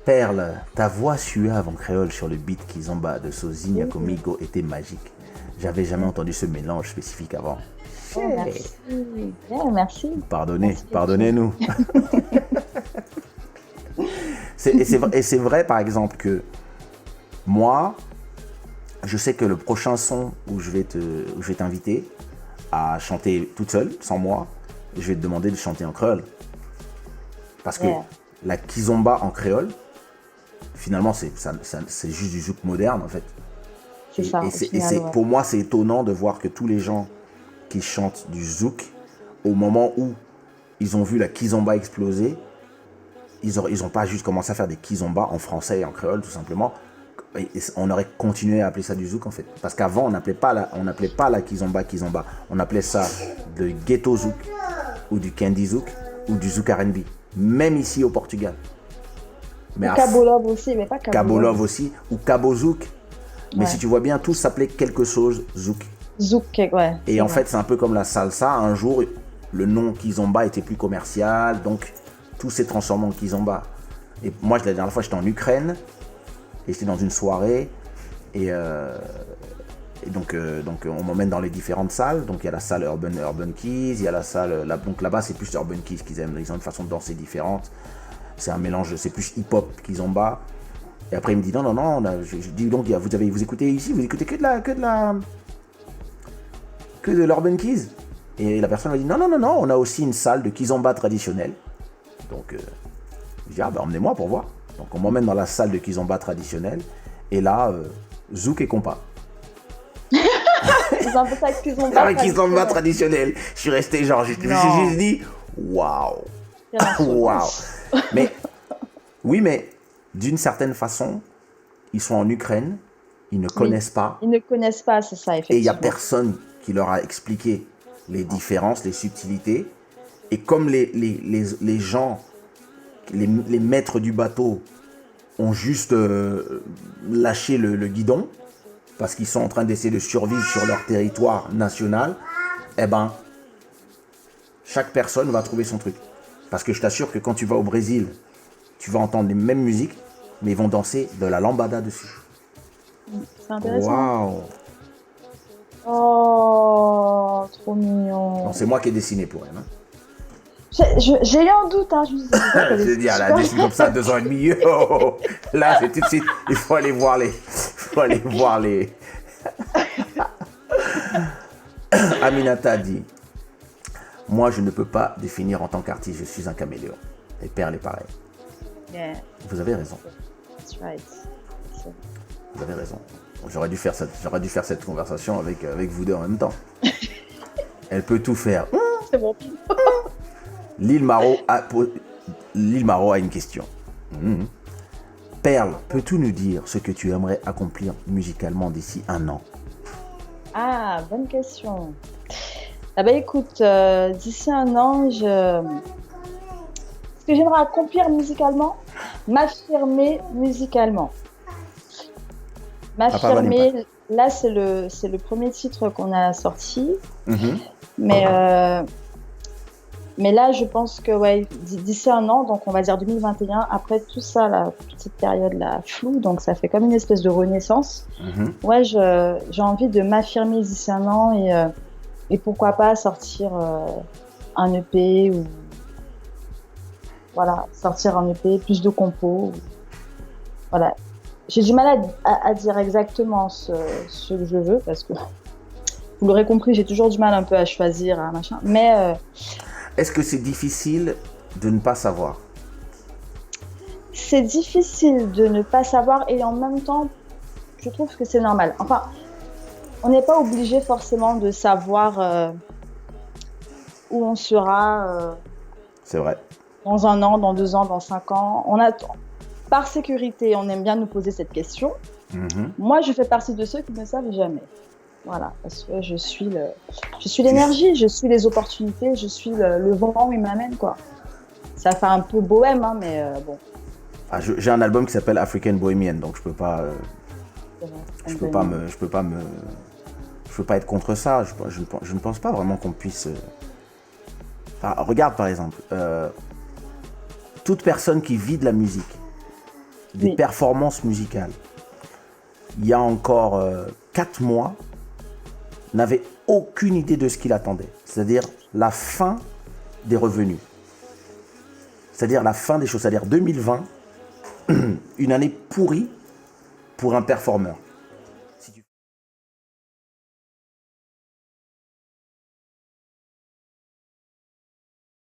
Perle, ta voix suave en créole sur le beat Kizomba de Sozinha Comigo était magique. J'avais jamais entendu ce mélange spécifique avant. Oh, merci. Ouais, merci. Pardonnez, Merci, pardonnez-nous. Et c'est vrai, par exemple, que moi, je sais que le prochain son où je vais t'inviter à chanter toute seule, sans moi, je vais te demander de chanter en créole. Parce que la kizomba en créole, finalement, c'est juste du zouk moderne, en fait. C'est ça, au final, ouais. Pour moi, c'est étonnant de voir que tous les gens qui chantent du zouk, au moment où ils ont vu la kizomba exploser, ils ont pas juste commencé à faire des kizomba en français et en créole, tout simplement. Et on aurait continué à appeler ça du zouk, en fait. Parce qu'avant, on n'appelait pas la kizomba kizomba. On appelait ça le ghetto zouk, ou du candy zouk, ou du zouk R&B. Même ici au Portugal. Mais Cabo Love aussi, mais pas Cabo Love aussi, ou Cabo Zouk. Mais Ouais. si tu vois bien, tous s'appelaient quelque chose Zouk. Zouk, ouais. Et en fait, c'est un peu comme la salsa. Un jour, le nom Kizomba était plus commercial, donc tout s'est transformé en Kizomba. Et moi, la dernière fois, j'étais en Ukraine, et j'étais dans une soirée, et donc on m'emmène dans les différentes salles. Donc il y a la salle Urban Keys, il y a la salle, donc là-bas c'est plus Urban Keys qu'ils aiment, ils ont une façon de danser différente. C'est un mélange, c'est plus hip-hop Kizomba. Et après il me dit non, je dis donc vous écoutez ici, vous écoutez que de l'Urban Keys. Et la personne m'a dit non, on a aussi une salle de Kizomba traditionnelle. Donc je dis emmenez-moi pour voir. Donc on m'emmène dans la salle de Kizomba traditionnelle, et là Zouk et compas. C'est un peu ça Kizomba traditionnel. Je suis resté genre, je me suis juste dit waouh. Waouh. Mais oui, mais d'une certaine façon, ils sont en Ukraine, ils ne connaissent pas. Ils ne connaissent pas, c'est ça, effectivement. Et il n'y a personne qui leur a expliqué les différences, les subtilités. Et comme les gens, les maîtres du bateau ont juste lâché le guidon, parce qu'ils sont en train d'essayer de survivre sur leur territoire national, eh ben, chaque personne va trouver son truc. Parce que je t'assure que quand tu vas au Brésil, tu vas entendre les mêmes musiques, mais ils vont danser de la lambada dessus. C'est intéressant. Waouh! Oh, trop mignon. Non, c'est moi qui ai dessiné pour elle. Hein. J'ai eu un doute, hein. Je me suis dit, Je veux dire, elle a dessiné comme ça à 2 ans et demi. Oh, là, c'est tout de suite, il faut aller voir les... Aminata dit, moi, je ne peux pas définir en tant qu'artiste, je suis un caméléon. Et Perle est pareil. Yeah. Vous avez raison. That's right. Vous avez raison. J'aurais dû faire cette conversation avec vous deux en même temps. Elle peut tout faire. C'est bon. Lil Maro a une question. Perle, peux-tu nous dire ce que tu aimerais accomplir musicalement d'ici 1 an? Ah, bonne question. Ah bah écoute, d'ici 1 an, ce que j'aimerais accomplir musicalement, m'affirmer musicalement. M'affirmer, là c'est le premier titre qu'on a sorti, mais là je pense que ouais, d'ici 1 an, donc on va dire 2021, après tout ça, là, toute cette période-là floue, donc ça fait comme une espèce de renaissance. Ouais, j'ai envie de m'affirmer d'ici 1 an et pourquoi pas sortir un EP ou voilà, sortir un EP, plus de compos. Voilà. J'ai du mal à dire exactement ce que je veux parce que vous l'aurez compris, j'ai toujours du mal un peu à choisir, machin. Mais est-ce que c'est difficile de ne pas savoir? C'est difficile de ne pas savoir et en même temps, je trouve que c'est normal. Enfin, on n'est pas obligé forcément de savoir où on sera. C'est vrai. Dans 1 an, dans 2 ans, dans 5 ans. Par sécurité, on aime bien nous poser cette question. Moi, je fais partie de ceux qui ne savent jamais. Voilà, parce que je suis l'énergie, je suis les opportunités, je suis le vent où il m'amène, quoi. Ça fait un peu bohème, hein, mais bon. Ah, j'ai un album qui s'appelle African Bohemian, donc je peux pas être contre ça. Je ne pense pas vraiment qu'on puisse. Enfin, regarde par exemple, toute personne qui vit de la musique des performances musicales, il y a encore 4 mois, n'avait aucune idée de ce qu'il attendait. C'est-à-dire la fin des revenus. C'est-à-dire la fin des choses. C'est-à-dire 2020, une année pourrie pour un performeur.